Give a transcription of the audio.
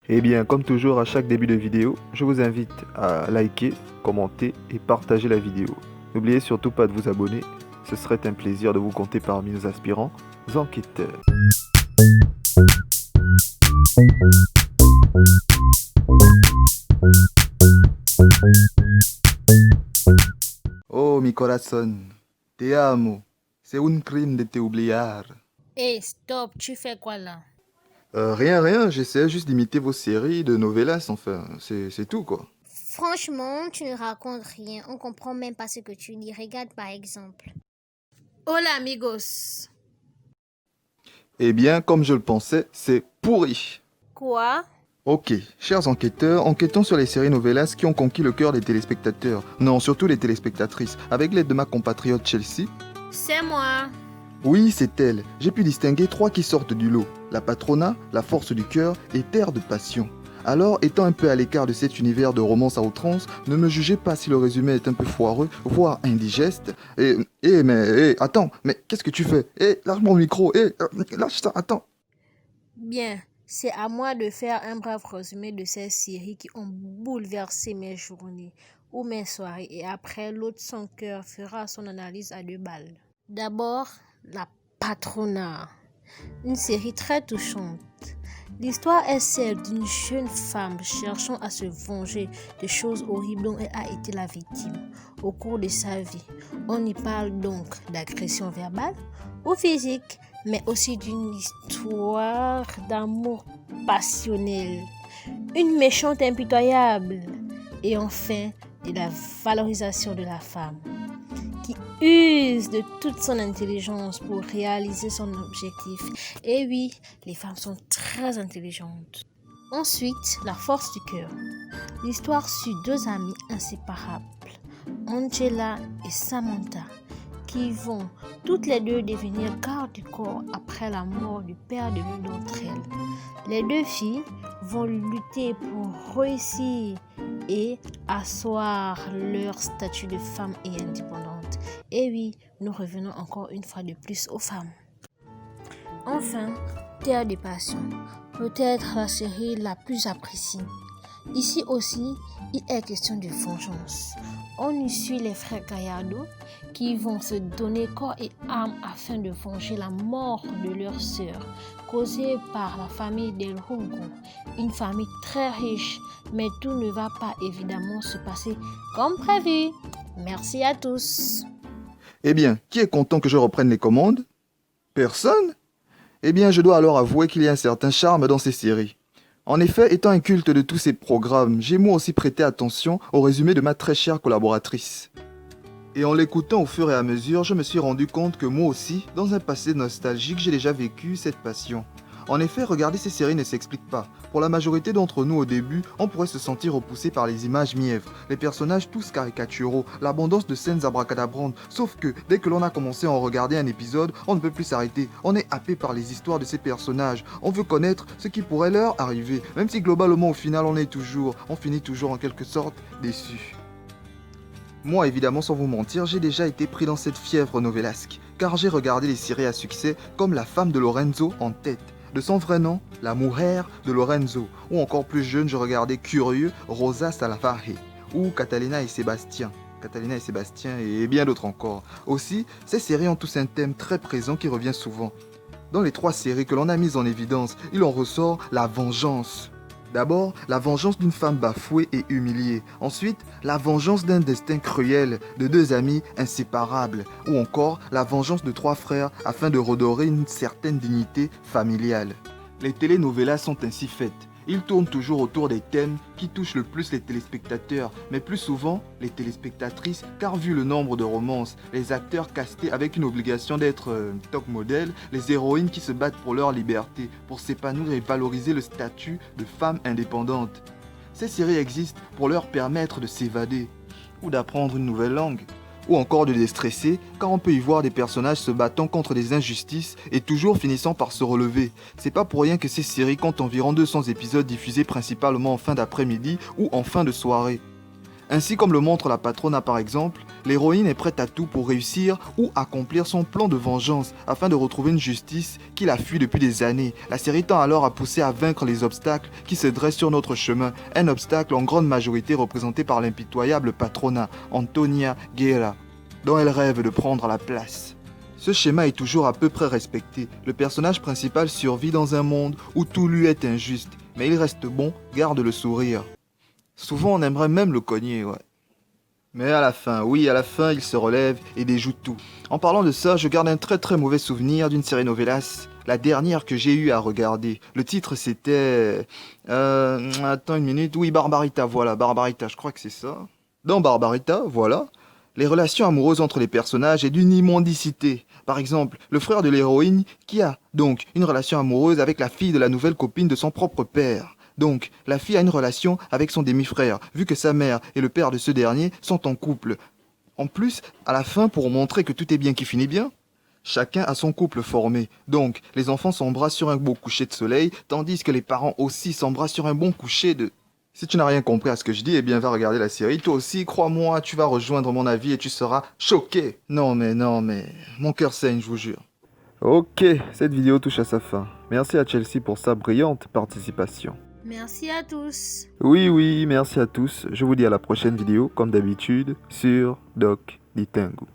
Eh bien, comme toujours à chaque début de vidéo, je vous invite à liker, commenter et partager la vidéo. N'oubliez surtout pas de vous abonner, ce serait un plaisir de vous compter parmi nos aspirants enquêteurs. Oh, mi corazón, te amo. C'est un crime de te oubliar. Hé, stop, tu fais quoi là? Rien, j'essaie juste d'imiter vos séries de novellas, enfin, c'est tout quoi. Franchement, tu ne racontes rien. On comprend même pas ce que tu dis. Regarde par exemple. Hola amigos. Eh bien, comme je le pensais, c'est pourri. Quoi? Ok, chers enquêteurs, enquêtons sur les séries novellas qui ont conquis le cœur des téléspectateurs. Non, surtout les téléspectatrices. Avec l'aide de ma compatriote Chelsea. C'est moi. Oui, c'est elle. J'ai pu distinguer 3 qui sortent du lot. La Patrona, La Force du Cœur et Terre de Passion. Alors, étant un peu à l'écart de cet univers de romance à outrance, ne me jugez pas si le résumé est un peu foireux, voire indigeste. Attends, mais qu'est-ce que tu fais? Lâche mon micro, lâche ça, attends. Bien, c'est à moi de faire un bref résumé de ces séries qui ont bouleversé mes journées ou mes soirées et après l'autre sans cœur fera son analyse à 2 balles. D'abord, La Patrona, une série très touchante. L'histoire est celle d'une jeune femme cherchant à se venger des choses horribles dont elle a été la victime au cours de sa vie. On y parle donc d'agression verbale ou physique, mais aussi d'une histoire d'amour passionnel, une méchante impitoyable et enfin de la valorisation de la femme qui use de toute son intelligence pour réaliser son objectif. Et oui, les femmes sont très intelligentes. Ensuite, La Force du Cœur. L'histoire suit 2 amies inséparables, Angela et Samantha, qui vont toutes les 2 devenir gardes du corps après la mort du père de l'une d'entre elles. Les 2 filles vont lutter pour réussir et asseoir leur statut de femme et indépendante. Et oui, nous revenons encore une fois de plus aux femmes. Enfin, Terre des Passions, peut-être la série la plus appréciée. Ici aussi, il est question de vengeance. On y suit les frères Gallardo qui vont se donner corps et âme afin de venger la mort de leur sœur, causée par la famille Del Rungo, une famille très riche, mais tout ne va pas évidemment se passer comme prévu. Merci à tous. Eh bien, qui est content que je reprenne les commandes? Personne? Eh bien, je dois alors avouer qu'il y a un certain charme dans ces séries. En effet, étant un culte de tous ces programmes, j'ai moi aussi prêté attention au résumé de ma très chère collaboratrice. Et en l'écoutant au fur et à mesure, je me suis rendu compte que moi aussi, dans un passé nostalgique, j'ai déjà vécu cette passion. En effet, regarder ces séries ne s'explique pas. Pour la majorité d'entre nous au début, on pourrait se sentir repoussé par les images mièvres, les personnages tous caricaturaux, l'abondance de scènes abracadabrantes, sauf que dès que l'on a commencé à en regarder un épisode, on ne peut plus s'arrêter. On est happé par les histoires de ces personnages. On veut connaître ce qui pourrait leur arriver, même si globalement au final on finit toujours en quelque sorte déçu. Moi, évidemment, sans vous mentir, j'ai déjà été pris dans cette fièvre novellasque, car j'ai regardé les séries à succès comme La femme de Lorenzo en tête. De son vrai nom, La mujer de Lorenzo, ou encore plus jeune, je regardais curieux Rosa Salvaje, ou Catalina et Sébastien. Catalina et Sébastien et bien d'autres encore. Aussi, ces séries ont tous un thème très présent qui revient souvent. Dans les 3 séries que l'on a mises en évidence, il en ressort la vengeance. D'abord, la vengeance d'une femme bafouée et humiliée. Ensuite, la vengeance d'un destin cruel de 2 amis inséparables. Ou encore, la vengeance de 3 frères afin de redorer une certaine dignité familiale. Les telenovelas sont ainsi faites. Ils tournent toujours autour des thèmes qui touchent le plus les téléspectateurs, mais plus souvent les téléspectatrices, car vu le nombre de romances, les acteurs castés avec une obligation d'être top modèle, les héroïnes qui se battent pour leur liberté, pour s'épanouir et valoriser le statut de femme indépendante. Ces séries existent pour leur permettre de s'évader, ou d'apprendre une nouvelle langue, ou encore de déstresser, car on peut y voir des personnages se battant contre des injustices et toujours finissant par se relever. C'est pas pour rien que ces séries comptent environ 200 épisodes diffusés principalement en fin d'après-midi ou en fin de soirée. Ainsi comme le montre la Patrona par exemple, l'héroïne est prête à tout pour réussir ou accomplir son plan de vengeance afin de retrouver une justice qui la fuit depuis des années. La série tend alors à pousser à vaincre les obstacles qui se dressent sur notre chemin. Un obstacle en grande majorité représenté par l'impitoyable Patrona, Antonia Guerra, dont elle rêve de prendre la place. Ce schéma est toujours à peu près respecté. Le personnage principal survit dans un monde où tout lui est injuste, mais il reste bon, garde le sourire. Souvent on aimerait même le cogner, ouais. Mais à la fin, oui, à la fin, il se relève et déjoue tout. En parlant de ça, je garde un très mauvais souvenir d'une série novelas, la dernière que j'ai eu à regarder. Le titre c'était... Attends une minute, oui, Barbarita, voilà, Barbarita, je crois que c'est ça. Dans Barbarita, voilà, les relations amoureuses entre les personnages est d'une immondicité. Par exemple, le frère de l'héroïne qui a donc une relation amoureuse avec la fille de la nouvelle copine de son propre père. Donc, la fille a une relation avec son demi-frère, vu que sa mère et le père de ce dernier sont en couple. En plus, à la fin, pour montrer que tout est bien qui finit bien, chacun a son couple formé. Donc, les enfants s'embrassent sur un beau coucher de soleil, tandis que les parents aussi s'embrassent sur un bon coucher de... Si tu n'as rien compris à ce que je dis, eh bien va regarder la série. Toi aussi, crois-moi, tu vas rejoindre mon avis et tu seras choqué. Non mais, mon cœur saigne, je vous jure. Ok, cette vidéo touche à sa fin. Merci à Chelsea pour sa brillante participation. Merci à tous. Oui, merci à tous. Je vous dis à la prochaine vidéo, comme d'habitude, sur Doc Ditengu.